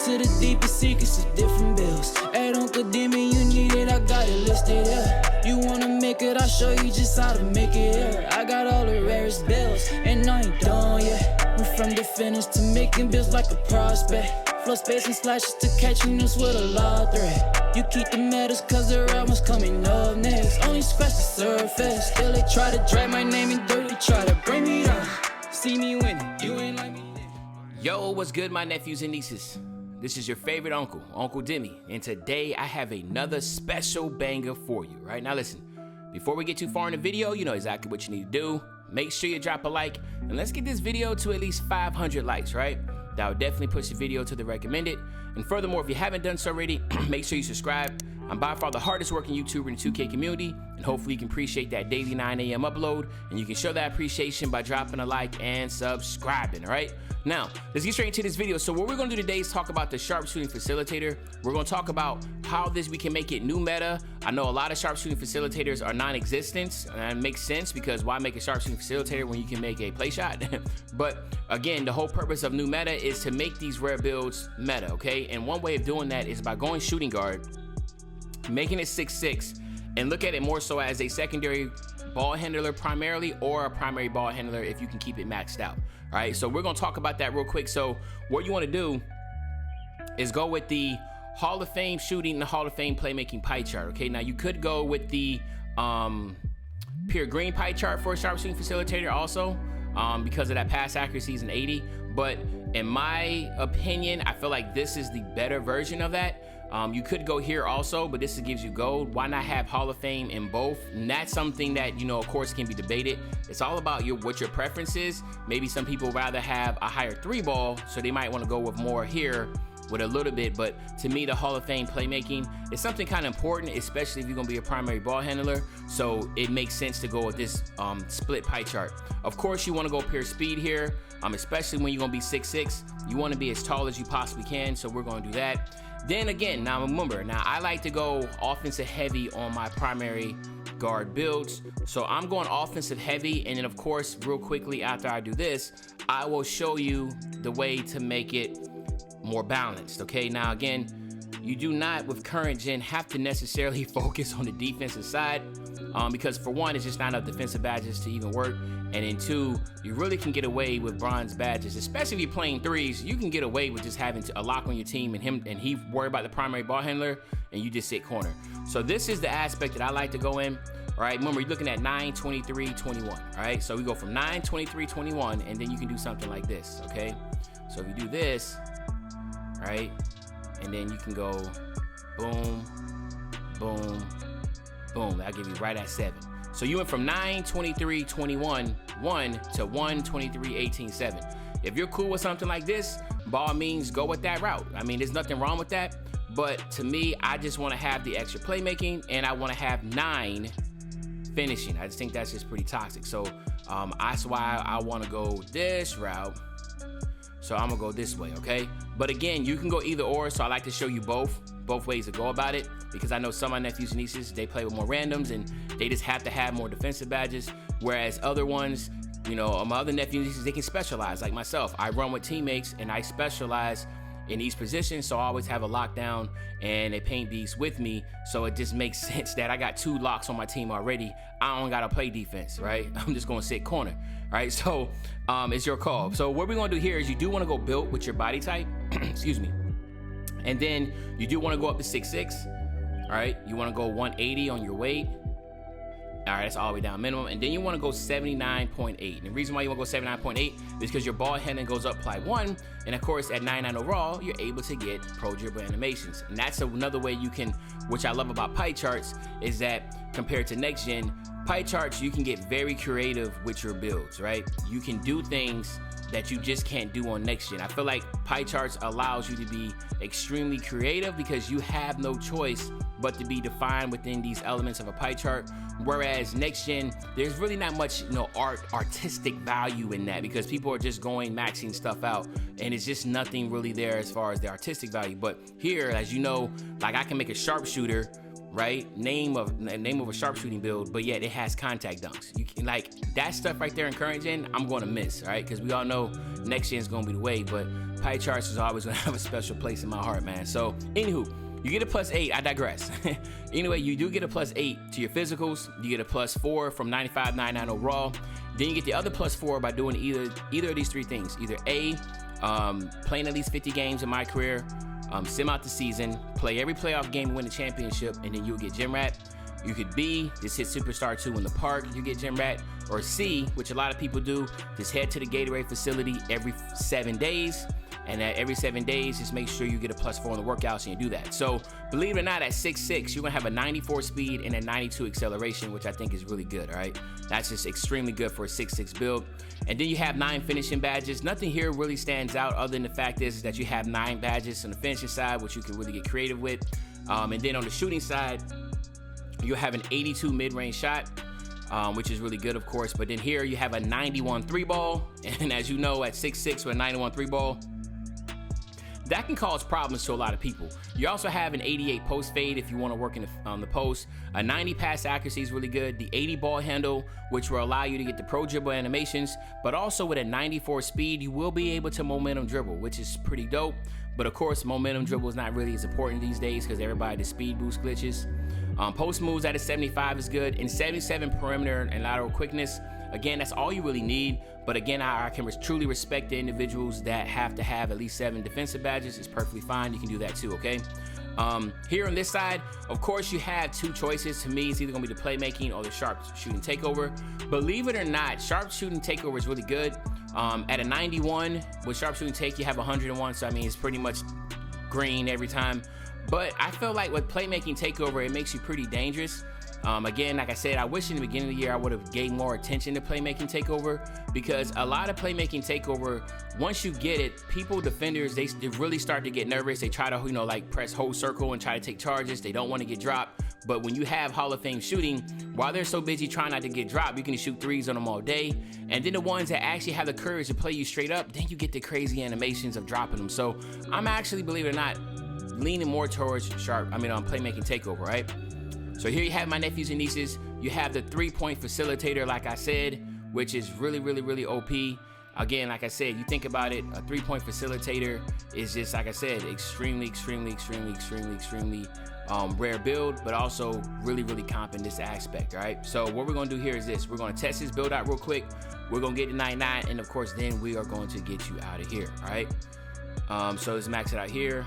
to the deepest secrets of different bills. At Uncle Demi, you need it, I got it listed here. You wanna make it, I'll show you just how to make it here. I got all the rarest bills, and I ain't done yet. Went from the finish to making bills like a prospect. Flow space and slashes to catching us with a law threat. You keep the medals cause the real one's coming up next. Only scratch the surface. Still they try to drag my name in dirt, they try to bring me down. See me winning, you ain't like me. Yo, what's good, my nephews and nieces? This is your favorite uncle, Uncle Demi, and today I have another special banger for you. Right now, listen, before we get too far in the video, you know exactly what you need to do. Make sure you drop a like, and let's get this video to at least 500 likes, right? That will definitely push the video to the recommended. And furthermore, if you haven't done so already, make sure you subscribe. I'm by far the hardest working YouTuber in the 2K community, and hopefully you can appreciate that daily 9 a.m. upload, and you can show that appreciation by dropping a like and subscribing, all right? Now, let's get straight into this video. So what we're gonna do today is talk about the sharpshooting facilitator. We're gonna talk about how we can make it new meta. I know a lot of sharpshooting facilitators are non-existent, and it makes sense because why make a sharpshooting facilitator when you can make a play shot? But again, the whole purpose of new meta is to make these rare builds meta, okay? And one way of doing that is by going shooting guard, making it 6'6", and look at it more so as a secondary ball handler primarily, or a primary ball handler if you can keep it maxed out. All right, so we're gonna talk about that real quick. So what you wanna do is go with the Hall of Fame shooting, the Hall of Fame playmaking pie chart, okay? Now you could go with the pure green pie chart for a sharpshooting facilitator also, because of that pass accuracy is an 80, but in my opinion, I feel like this is the better version of that. You could go here also, but this gives you gold. Why not have Hall of Fame in both? And that's something that, you know, of course, can be debated. It's all about what your preference is. Maybe some people rather have a higher 3 ball, so they might want to go with more here with a little bit. But to me, the Hall of Fame playmaking is something kind of important, especially if you're going to be a primary ball handler. So it makes sense to go with this split pie chart. Of course, you want to go pure speed here, especially when you're going to be 6'6". You want to be as tall as you possibly can, so we're going to do that. Then again, now remember, I like to go offensive heavy on my primary guard builds. So I'm going offensive heavy, and then of course, real quickly after I do this, I will show you the way to make it more balanced, okay? Now again, you do not, with current gen, have to necessarily focus on the defensive side, because for one, it's just not enough defensive badges to even work. And then two, you really can get away with bronze badges, especially if you're playing threes. You can get away with just having a lock on your team and he worry about the primary ball handler and you just sit corner. So this is the aspect that I like to go in. All right, remember you're looking at 9, 23, 21. All right, so we go from 9, 23, 21, and then you can do something like this, okay? So if you do this, right, and then you can go boom, boom, boom. That'll give you right at 7. So you went from 9, 23, 21, 1 to 1, 23, 18, 7. If you're cool with something like this, by all means, go with that route. I mean, there's nothing wrong with that. But to me, I just want to have the extra playmaking, and I want to have 9 finishing. I just think that's just pretty toxic. So that's why I want to go this route. So I'm going to go this way, okay? But again, you can go either or, so I like to show you both ways to go about it, because I know some of my nephews and nieces, they play with more randoms and they just have to have more defensive badges, whereas other ones, you know, my other nephews and nieces, they can specialize. Like myself, I run with teammates and I specialize in each position, so I always have a lockdown and a paint beast with me, so it just makes sense that I got 2 locks on my team already. I don't gotta play defense, right? I'm just gonna sit corner, right? So it's your call. So what we're gonna do here is you do wanna go build with your body type, excuse me, and then you do wanna go up to 6'6", all right? You wanna go 180 on your weight. All right, that's all the way down minimum. And then you wanna go 79.8. And the reason why you wanna go 79.8 is because your ball handling goes up by 1. And of course, at 99 overall, you're able to get pro dribble animations. And that's another way you can, which I love about pie charts, is that compared to next gen, pie charts, you can get very creative with your builds, right? You can do things that you just can't do on next gen. I feel like pie charts allows you to be extremely creative because you have no choice but to be defined within these elements of a pie chart. Whereas next gen, there's really not much, you know, artistic value in that, because people are just going maxing stuff out and it's just nothing really there as far as the artistic value. But here, as you know, like I can make a sharpshooter right? Name of a sharpshooting build, but yet it has contact dunks. You can, like, that stuff right there in current gen, I'm going to miss, right? Because we all know next gen is going to be the way, but pie charts is always going to have a special place in my heart, man. So, anywho, you get a +8. I digress. Anyway, you do get a +8 to your physicals. You get a +4 from 95, 99 overall. Then you get the other +4 by doing either of these three things. Either A, playing at least 50 games in my career, sim out the season, play every playoff game and win the championship, and then you'll get gym rat. You could B, just hit Superstar 2 in the park, you get gym rat. Or C, which a lot of people do, just head to the Gatorade facility every 7 days. And at every 7 days, just make sure you get a +4 on the workouts and you do that. So believe it or not, at 6'6", you're gonna have a 94 speed and a 92 acceleration, which I think is really good, all right? That's just extremely good for a 6'6" build. And then you have 9 finishing badges. Nothing here really stands out other than the fact is that you have 9 badges on the finishing side, which you can really get creative with. And then on the shooting side, you have an 82 mid-range shot, which is really good, of course. But then here you have a 91 3-ball. And as you know, at 6'6" with a 91 3-ball, that can cause problems to a lot of people. You also have an 88 post fade if you want to work in the post. A 90 pass accuracy is really good. The 80 ball handle, which will allow you to get the pro dribble animations, but also with a 94 speed, you will be able to momentum dribble, which is pretty dope. But of course, momentum dribble is not really as important these days because everybody does speed boost glitches. Post moves at a 75 is good, and 77 perimeter and lateral quickness. Again, that's all you really need. But again, I can truly respect the individuals that have to have at least 7 defensive badges. It's perfectly fine. You can do that too, okay? Here on this side, of course, you have 2 choices. To me, it's either gonna be the playmaking or the sharpshooting takeover. Believe it or not, sharpshooting takeover is really good. At a 91, with sharpshooting take, you have 101. So I mean, it's pretty much green every time. But I feel like with playmaking takeover, it makes you pretty dangerous. Again, like I said, I wish in the beginning of the year I would have gave more attention to playmaking takeover, because a lot of playmaking takeover, once you get it, defenders, they really start to get nervous. They try to, like press hold circle and try to take charges. They don't want to get dropped. But when you have Hall of Fame shooting, while they're so busy trying not to get dropped, you can shoot threes on them all day. And then the ones that actually have the courage to play you straight up, then you get the crazy animations of dropping them. So I'm actually, believe it or not, leaning more towards playmaking takeover, right? So here you have my nephews and nieces. You have the 3-point facilitator, like I said, which is really, really, really OP. Again, like I said, you think about it, a 3-point facilitator is just, like I said, extremely rare build, but also really, really comp in this aspect, all right? So what we're gonna do here is this. We're gonna test this build out real quick. We're gonna get to 99, and of course, then we are going to get you out of here, all right? So let's max it out here.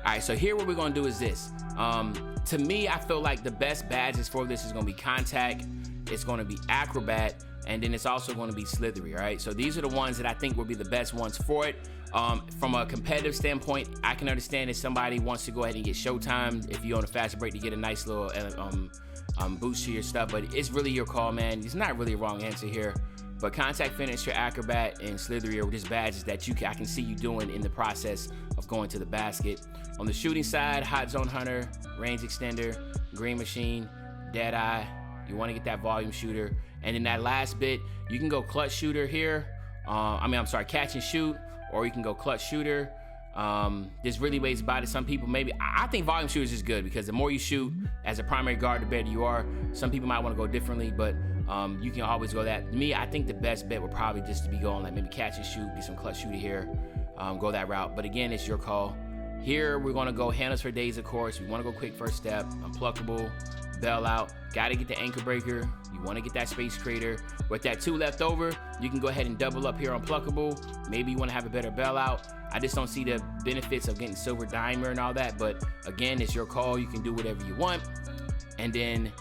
All right, so here what we're gonna do is this. To me, I feel like the best badges for this is gonna be Contact, it's gonna be Acrobat, and then it's also gonna be Slithery, all right? So these are the ones that I think will be the best ones for it. From a competitive standpoint, I can understand if somebody wants to go ahead and get Showtime, if you're on a fast break to get a nice little boost to your stuff, but it's really your call, man. It's not really a wrong answer here. But Contact, Finisher, Acrobat, and Slithery are just badges that I can see you doing in the process of going to the basket. On the shooting side, Hot Zone Hunter, Range Extender, Green Machine, Deadeye. You want to get that volume shooter. And in that last bit, you can go clutch shooter here. Catch and shoot, or you can go clutch shooter. There's really ways about it. Some people I think volume shooters is good because the more you shoot as a primary guard, the better you are. Some people might want to go differently, but you can always go that. Me, I think the best bet would probably just to be going like maybe catch and shoot, get some clutch shooter here, go that route. But again, it's your call. Here, we're gonna go handles for days, of course. We wanna go quick first step, unpluckable, bail out. Gotta get the anchor breaker. You wanna get that space creator. With that 2 left over, you can go ahead and double up here on pluckable. Maybe you wanna have a better bailout. I just don't see the benefits of getting silver dimer and all that, but again, it's your call. You can do whatever you want. And then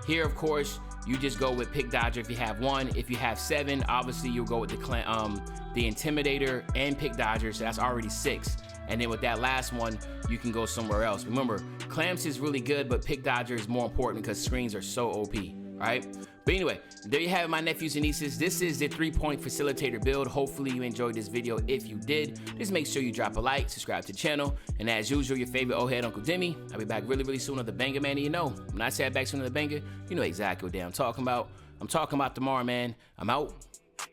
here, of course, you just go with Pick Dodger if you have 1. If you have 7, obviously you'll go with the Intimidator and Pick Dodger, so that's already 6. And then with that last one, you can go somewhere else. Remember, Clamps is really good, but Pick Dodger is more important because screens are so OP, right? But anyway, there you have it, my nephews and nieces. This is the 3-point facilitator build. Hopefully you enjoyed this video. If you did, just make sure you drop a like, subscribe to the channel, and as usual, your favorite old head, Uncle Demi. I'll be back really, really soon on the banger, man. And you know, when I say back soon on the banger, you know exactly what day I'm talking about. I'm talking about tomorrow, man. I'm out.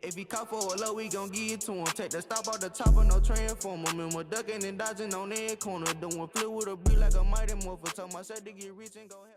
If he call for a low, we gon' give it to him. Take the stop off the chopper, no transformer. Remember ducking and dodging on that corner. Doing flip with a beat like a mighty morpher. Told myself to get rich and go ahead.